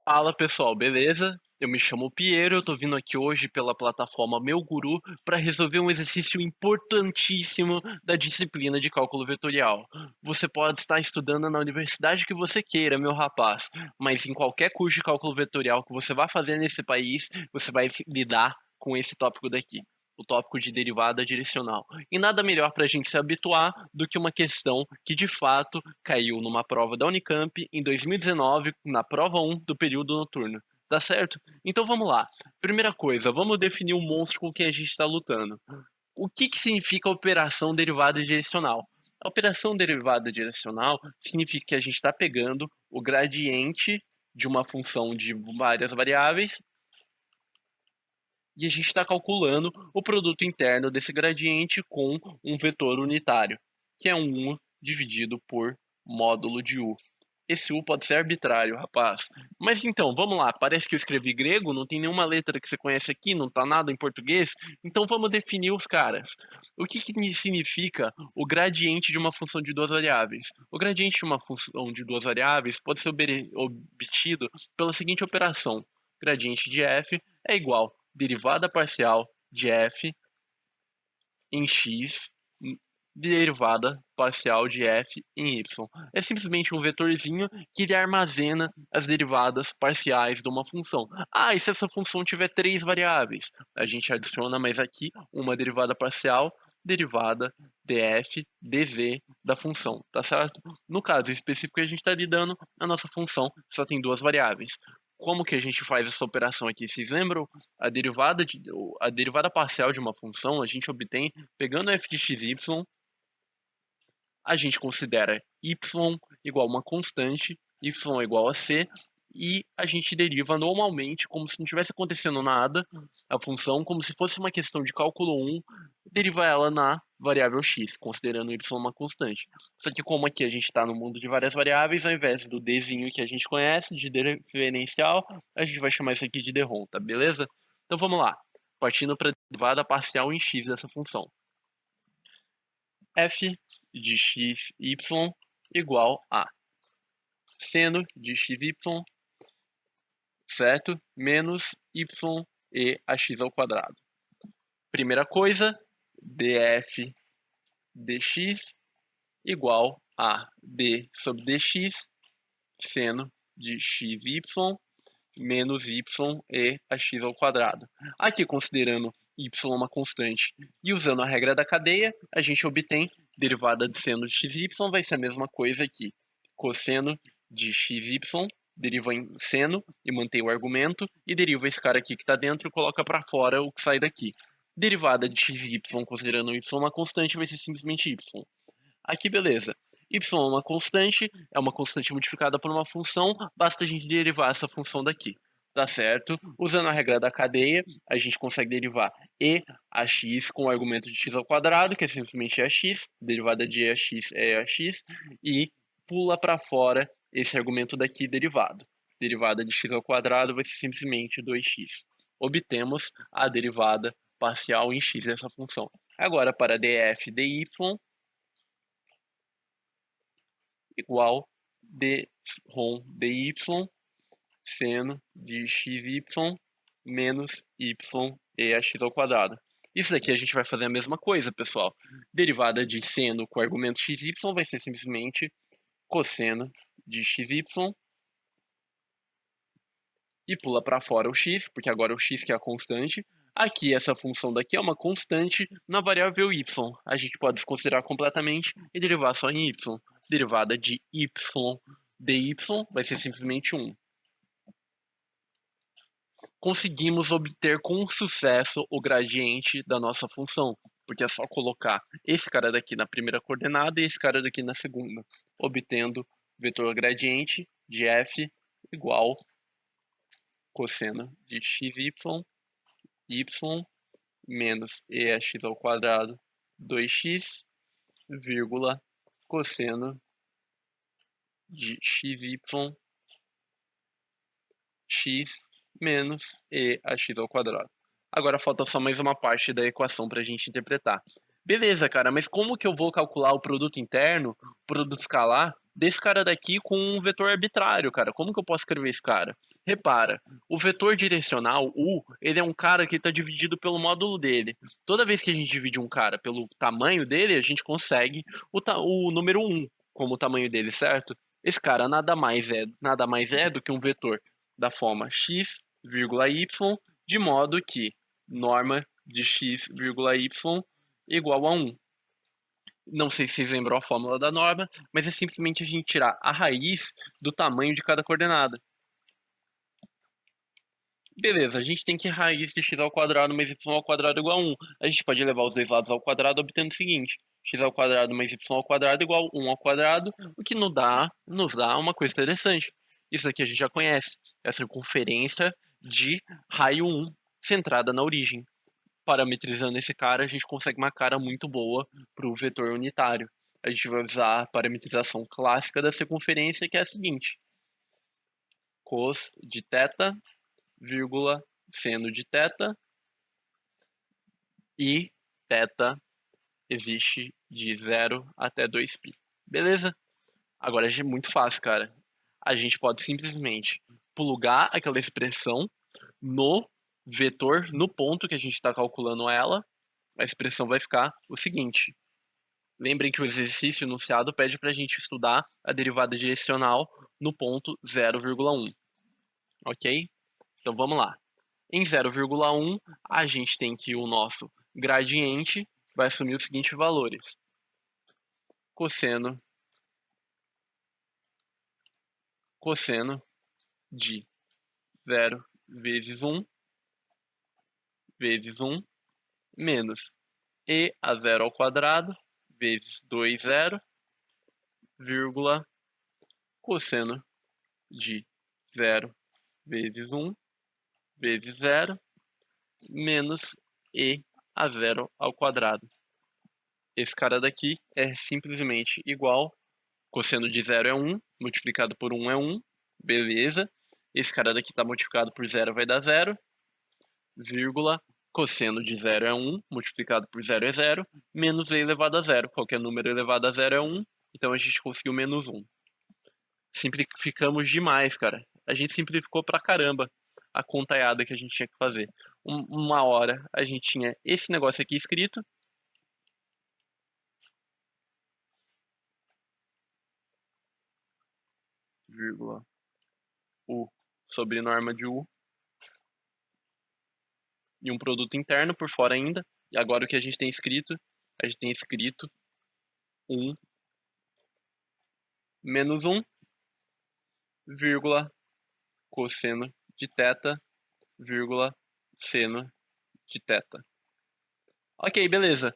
Fala pessoal, beleza? Eu me chamo Piero, eu tô vindo aqui hoje pela plataforma Meu Guru para resolver um exercício importantíssimo da disciplina de cálculo vetorial. Você pode estar estudando na universidade que você queira, meu rapaz, mas em qualquer curso de cálculo vetorial que você vá fazer nesse país, você vai lidar com esse tópico daqui, o tópico de derivada direcional. E nada melhor para a gente se habituar do que uma questão que de fato caiu numa prova da Unicamp em 2019, na prova 1 do período noturno. Tá certo? Então vamos lá. Primeira coisa, vamos definir o monstro com quem a gente está lutando. O que significa operação derivada direcional? A operação derivada direcional significa que a gente está pegando o gradiente de uma função de várias variáveis e a gente está calculando o produto interno desse gradiente com um vetor unitário, que é um U dividido por módulo de U. Esse U pode ser arbitrário, rapaz. Mas então, vamos lá. Parece que eu escrevi grego, não tem nenhuma letra que você conhece aqui, não tá nada em português. Então vamos definir os caras. O que significa o gradiente de uma função de duas variáveis? O gradiente de uma função de duas variáveis pode ser obtido pela seguinte operação. Gradiente de f é igual a derivada parcial de f em x derivada parcial de f em y. É simplesmente um vetorzinho que ele armazena as derivadas parciais de uma função. Ah, e se essa função tiver três variáveis? A gente adiciona mais aqui uma derivada parcial, derivada df dv da função, tá certo? No caso específico que a gente está lidando, a nossa função só tem duas variáveis. Como que a gente faz essa operação aqui? Vocês lembram? A derivada parcial de uma função a gente obtém pegando f de xy, a gente considera y igual a uma constante, y igual a c, e a gente deriva normalmente como se não tivesse acontecendo nada a função, como se fosse uma questão de cálculo 1, deriva ela na variável x, considerando y uma constante. Só que como aqui a gente está no mundo de várias variáveis, ao invés do dzinho que a gente conhece, de diferencial, a gente vai chamar isso aqui de derrom, tá beleza? Então vamos lá, partindo para a derivada parcial em x dessa função. F de xy igual a seno de xy, certo? Menos y e a x ao quadrado. Primeira coisa, df dx igual a d sobre dx, seno de xy menos y e a x ao quadrado. Aqui, considerando y uma constante e usando a regra da cadeia, a gente obtém derivada de seno de xy vai ser a mesma coisa aqui. Cosseno de xy, deriva em seno e mantém o argumento, e deriva esse cara aqui que está dentro e coloca para fora o que sai daqui. Derivada de xy, considerando y uma constante, vai ser simplesmente y. Aqui, beleza. Y é uma constante multiplicada por uma função, basta a gente derivar essa função daqui. Tá certo? Usando a regra da cadeia, a gente consegue derivar e a x com o argumento de x ao quadrado, que é simplesmente ax, derivada de ax é ax, e pula para fora esse argumento daqui derivado. Derivada de x ao quadrado vai ser simplesmente 2x. Obtemos a derivada parcial em x dessa função. Agora, para df dy, igual d-rom dy, seno de xy menos y e a x ao quadrado. Isso daqui a gente vai fazer a mesma coisa, pessoal. Derivada de seno com argumento xy vai ser simplesmente cosseno de xy e pula para fora o x, porque agora o x que é a constante. Aqui, essa função daqui é uma constante na variável y. A gente pode desconsiderar completamente e derivar só em y. Derivada de y dy vai ser simplesmente 1. Conseguimos obter com sucesso o gradiente da nossa função, porque é só colocar esse cara daqui na primeira coordenada e esse cara daqui na segunda, obtendo vetor gradiente de f igual cosseno de xy, y menos ex ao quadrado 2x, vírgula, cosseno de xy, x menos ex ao quadrado. Agora falta só mais uma parte da equação para a gente interpretar. Beleza, cara, mas como que eu vou calcular o produto interno, produto escalar, desse cara daqui com um vetor arbitrário, cara? Como que eu posso escrever esse cara? Repara, o vetor direcional, U, ele é um cara que está dividido pelo módulo dele. Toda vez que a gente divide um cara pelo tamanho dele, a gente consegue o número 1 como o tamanho dele, certo? Esse cara nada mais é do que um vetor da forma x, y, de modo que norma de x, y igual a 1. Não sei se vocês lembram a fórmula da norma, mas é simplesmente a gente tirar a raiz do tamanho de cada coordenada. Beleza, a gente tem que raiz de x ao quadrado mais y ao quadrado igual a 1. A gente pode levar os dois lados ao quadrado obtendo o seguinte: x ao quadrado mais y ao quadrado igual a 1 ao quadrado, o que nos dá uma coisa interessante. Isso aqui a gente já conhece, é a circunferência de raio 1 centrada na origem. Parametrizando esse cara, a gente consegue uma cara muito boa para o vetor unitário. A gente vai usar a parametrização clássica da circunferência, que é a seguinte: cos de θ, vírgula, seno de θ, e θ existe de 0 até 2π. Beleza? Agora é muito fácil, cara. A gente pode simplesmente plugar aquela expressão no vetor, no ponto que a gente está calculando ela. A expressão vai ficar o seguinte. Lembrem que o exercício enunciado pede para a gente estudar a derivada direcional no ponto 0,1. Ok? Então vamos lá. Em 0,1, a gente tem que o nosso gradiente vai assumir os seguintes valores. Cosseno de 0 vezes 1 vezes 1 menos e a 0 ao quadrado vezes 2, 0, vírgula, cosseno de 0 vezes 1 vezes 0 menos e a 0 ao quadrado. Esse cara daqui é simplesmente igual, cosseno de 0 é 1, multiplicado por 1 é 1, beleza. Esse cara daqui está multiplicado por 0 vai dar 0, vírgula, cosseno de 0 é 1, multiplicado por 0 é 0, menos e elevado a 0. Qualquer número elevado a 0 é 1, então a gente conseguiu menos 1. Simplificamos demais, cara. A gente simplificou pra caramba a contaiada que a gente tinha que fazer. Uma hora a gente tinha esse negócio aqui escrito. Vírgula U sobre norma de U. E um produto interno por fora ainda. E agora o que a gente tem escrito? A gente tem escrito 1 menos 1, vírgula, cosseno de θ, vírgula, seno de θ. Ok, beleza.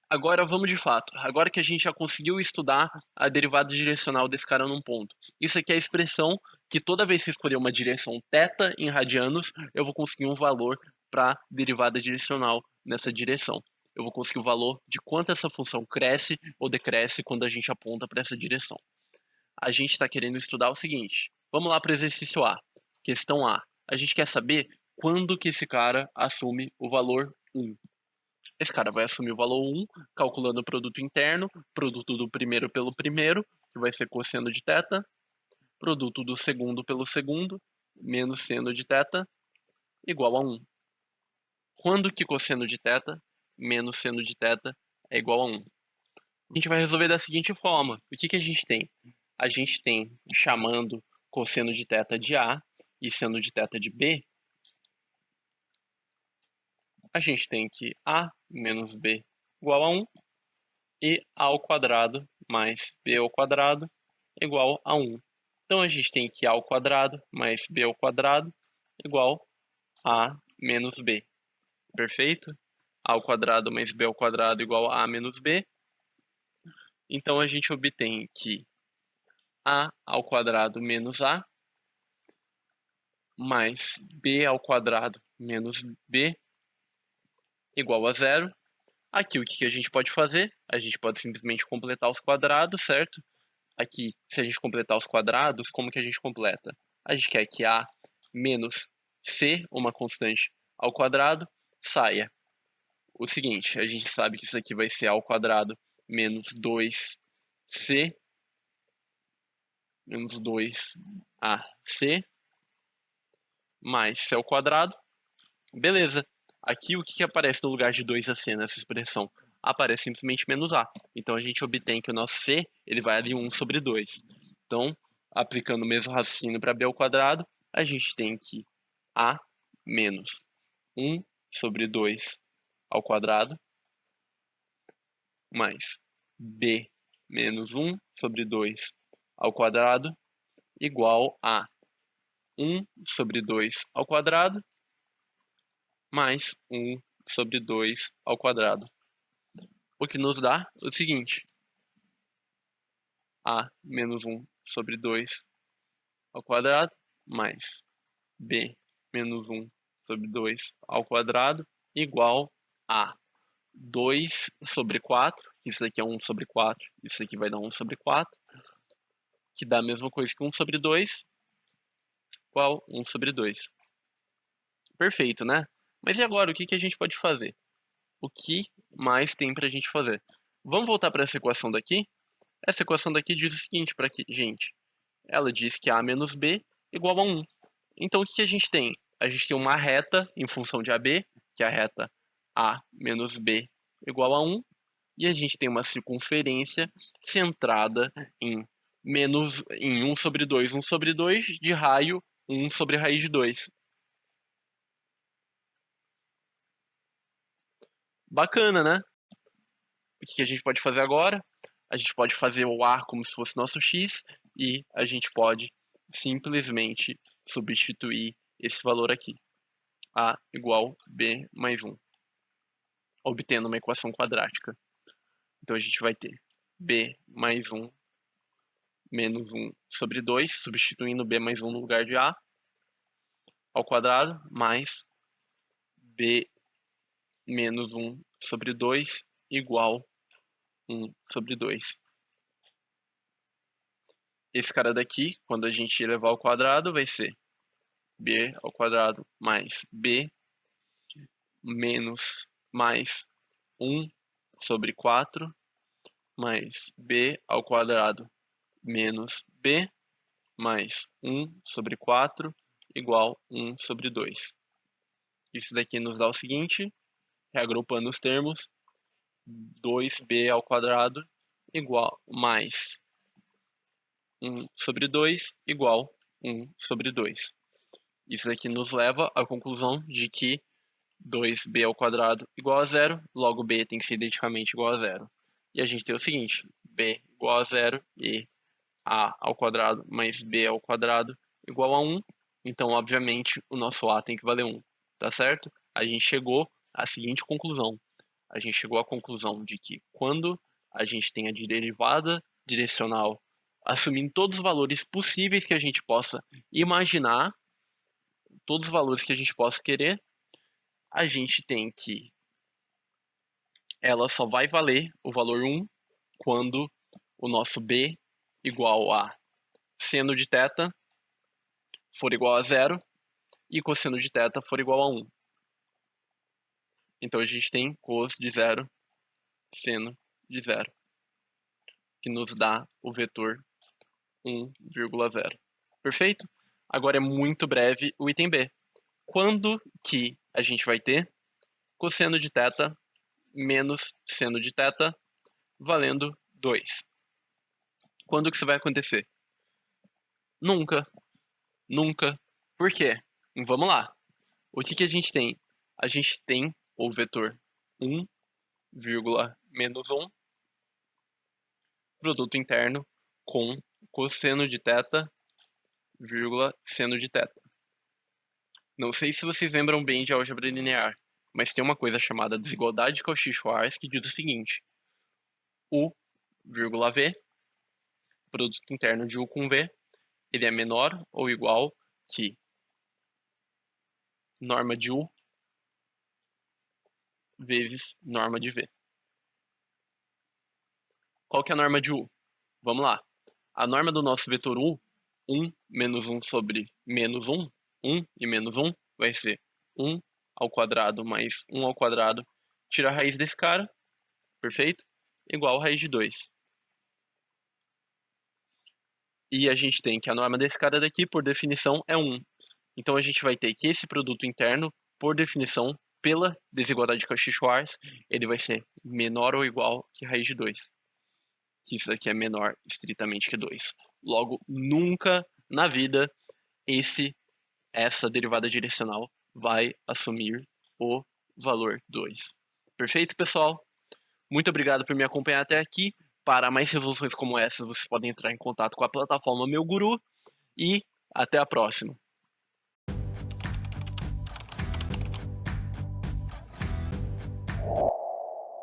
Agora vamos de fato. Agora que a gente já conseguiu estudar a derivada direcional desse cara num ponto. Isso aqui é a expressão que toda vez que eu escolher uma direção θ em radianos, eu vou conseguir um valor para derivada direcional nessa direção. Eu vou conseguir o valor de quanto essa função cresce ou decresce quando a gente aponta para essa direção. A gente está querendo estudar o seguinte. Vamos lá para o exercício A. Questão A. A gente quer saber quando que esse cara assume o valor 1. Esse cara vai assumir o valor 1, calculando o produto interno, produto do primeiro pelo primeiro, que vai ser cosseno de θ, produto do segundo pelo segundo, menos seno de θ, igual a 1. Quando que cosseno de θ menos seno de θ é igual a 1? A gente vai resolver da seguinte forma. O que a gente tem? A gente tem, chamando cosseno de θ de A e seno de θ de B, a gente tem que A menos B igual a 1 e A ao quadrado mais B ao quadrado igual a 1. Então a gente tem que A ao quadrado mais B ao quadrado igual a menos B. Perfeito? A ao quadrado mais B ao quadrado igual a menos B. Então a gente obtém que A ao quadrado menos A mais B ao quadrado menos B igual a 0. Aqui o que a gente pode fazer? A gente pode simplesmente completar os quadrados, certo? Aqui, se a gente completar os quadrados, como que a gente completa? A gente quer que A menos C, uma constante, ao quadrado, saia. O seguinte, a gente sabe que isso aqui vai ser A ao quadrado menos 2C menos 2AC mais C ao quadrado. Beleza. Aqui, o que aparece no lugar de 2AC nessa expressão? Aparece simplesmente menos A. Então, a gente obtém que o nosso C ele vai ali 1 sobre 2. Então, aplicando o mesmo raciocínio para B ao quadrado, a gente tem que A menos 1 sobre 2 ao quadrado mais B menos 1 sobre 2 ao quadrado igual a 1 sobre 2 ao quadrado mais 1 sobre 2 ao quadrado. O que nos dá o seguinte: A menos 1 sobre 2 ao quadrado mais B menos 1 sobre 2 ao quadrado igual a 2 sobre 4, isso aqui é 1 sobre 4, isso aqui vai dar 1 sobre 4, que dá a mesma coisa que 1 sobre 2, igual 1 sobre 2. Perfeito, né? Mas e agora, o que a gente pode fazer? O que mais tem para a gente fazer? Vamos voltar para essa equação daqui? Essa equação daqui diz o seguinte para gente. Ela diz que A menos B igual a 1. Então, o que a gente tem? A gente tem uma reta em função de AB, que é a reta A menos B igual a 1. E a gente tem uma circunferência centrada em 1 sobre 2, 1 sobre 2, de raio 1 sobre raiz de 2. Bacana, né? O que a gente pode fazer agora? A gente pode fazer o A como se fosse nosso X e a gente pode simplesmente substituir esse valor aqui. A igual B mais 1, obtendo uma equação quadrática. Então a gente vai ter B mais 1 menos 1 sobre 2, substituindo B mais 1 no lugar de A, ao quadrado, mais B menos 1 sobre 2 igual 1 sobre 2. Esse cara daqui, quando a gente levar ao quadrado, vai ser B ao quadrado mais B menos mais 1 sobre 4 mais B ao quadrado menos B mais 1 sobre 4 igual 1 sobre 2. Isso daqui nos dá o seguinte, reagrupando os termos, 2b ao quadrado igual mais 1 sobre 2 igual 1 sobre 2. Isso aqui nos leva à conclusão de que 2b ao quadrado igual a 0, logo b tem que ser identicamente igual a 0. E a gente tem o seguinte, b igual a 0 e a ao quadrado mais b ao quadrado igual a 1. Então, obviamente, o nosso a tem que valer 1, tá certo? A gente chegou à seguinte conclusão. A gente chegou à conclusão de que quando a gente tem a derivada direcional assumindo todos os valores possíveis que a gente possa imaginar, todos os valores que a gente possa querer, a gente tem que ela só vai valer o valor 1 quando o nosso b igual a seno de θ for igual a 0 e cosseno de θ for igual a 1. Então a gente tem cos de 0, seno de 0, que nos dá o vetor 1,0. Perfeito? Agora é muito breve o item B. Quando que a gente vai ter cosseno de θ menos seno de θ valendo 2? Quando que isso vai acontecer? Nunca. Nunca. Por quê? Vamos lá. O que a gente tem? A gente tem o vetor 1, menos 1, produto interno com cosseno de θ, seno de θ. Não sei se vocês lembram bem de álgebra linear, mas tem uma coisa chamada desigualdade de Cauchy-Schwarz que diz o seguinte: U, V, produto interno de U com V, ele é menor ou igual que norma de U vezes norma de V. Qual que é a norma de U? Vamos lá. A norma do nosso vetor U, 1 menos 1 sobre menos 1, 1 e menos 1, vai ser 1 ao quadrado mais 1 ao quadrado, tira a raiz desse cara, perfeito? Igual a raiz de 2. E a gente tem que a norma desse cara daqui, por definição, é 1. Então a gente vai ter que esse produto interno, por definição, pela desigualdade de Cauchy-Schwarz, ele vai ser menor ou igual que raiz de 2. Que isso aqui é menor estritamente que 2. Logo, nunca na vida essa derivada direcional vai assumir o valor 2. Perfeito, pessoal? Muito obrigado por me acompanhar até aqui. Para mais resoluções como essa, vocês podem entrar em contato com a plataforma Meu Guru e até a próxima.